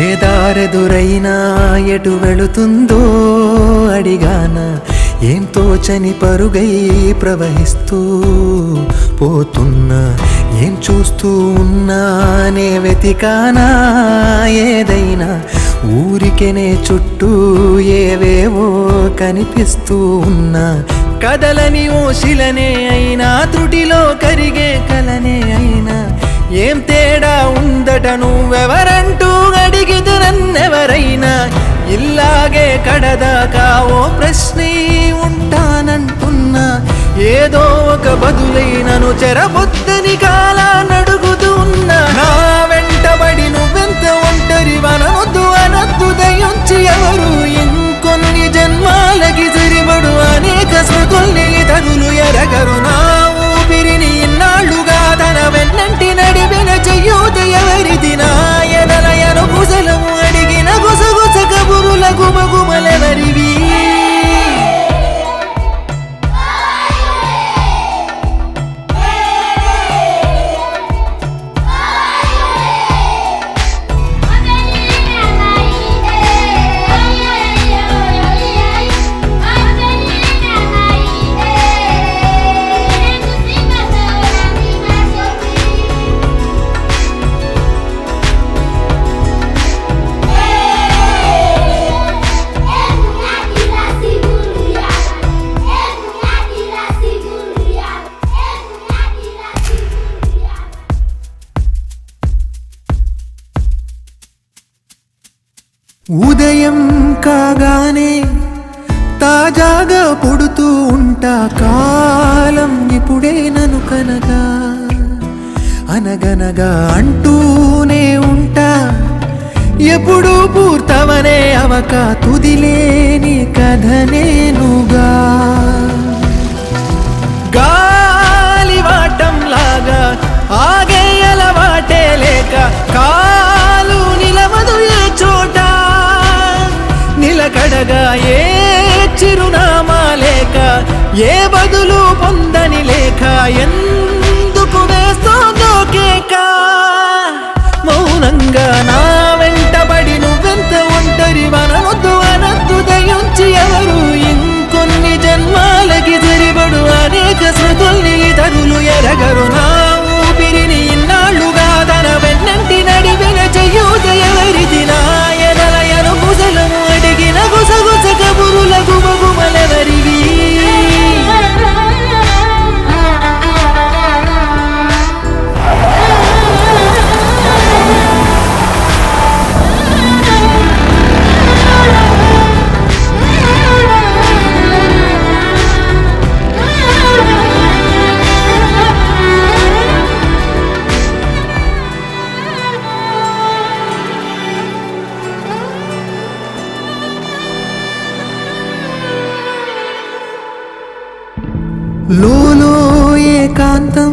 ఏ దారెదురైనా ఎటు వెళుతుందో అడిగాన ఏం తోచని పరుగై ప్రవహిస్తూ పోతున్నా ఏం చూస్తూ ఉన్నానే వెతికానా ఏదైనా ఊరికెనే చుట్టూ ఏవేవో కనిపిస్తూ ఉన్నా కదలని ఓ శిలనే అయినా త్రుటిలో కరిగే కలనే అయినా ఏం తేడా ఉందట నువ్వెవరంటూ అడిగిదు నన్నెవరైనా ఇల్లాగే కడదాకా ఓ ప్రశ్నే ఉంటానంటున్నా ఏదో ఒక బదులైనను చెరబొద్దని కాలానడుగుతూ ఉన్నా నా వెంటబడి నువ్వెంత ఒంటరి వనవద్దు అనద్దు దయించి ఎవరు ఇంకొన్ని జన్మాలకి సరిపడు అనేక స్మృతుల్ని తరులు ఎరగరు నా ఊపిరిని ఇన్నాళ్ళుగా తన వెన్నంటి నడిపిన చెయ్యూత ఎవరిది నా ఎదలయను కుశలము అడిగిన గుసగుస కబురుల గుమగుమలెవరివి ఉదయం కాగానే తాజాగా పుడుతూ ఉంటా కాలం ఇప్పుడే నన్ను కనగా అనగనగా అంటూనే ఉంటా ఎప్పుడు పూర్తవనే అవక తుదిలేని కథ నేనుగా గాలివాటంలాగా ఆగే అలవాటే లేక కాలు నిలవదు ఏ చోట నిలకడగా ఏ చిరునామా లేక ఏ బదులు పొందని లేక ఎందుకు వేస్తోందో కేక మౌనంగా నా వెంటబడి నువ్వెంత ఒంటరి వనవద్దు అనద్దు దయించి ఎవరు ఇంకొన్ని జన్మాలకి సరిపడు అనేక స్మృతుల్ని తరులు ఎరగరు నా ఊపిరిని ఇన్నాళ్ళుగా తన వెన్నంటి నడిపిన చెయ్యూత ఎవరిది నా ఎదలయను కుశలము అడిగిన గుసగుస కబురుల గుమగుమలెవరివి లోలో ఏకాంతం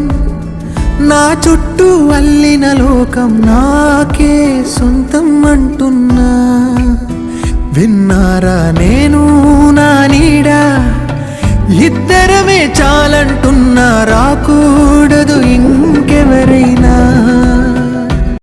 నా చుట్టూ అల్లిన లోకం నాకే సొంతం అంటున్నా విన్నారా నేను నా నీడ ఇద్దరమే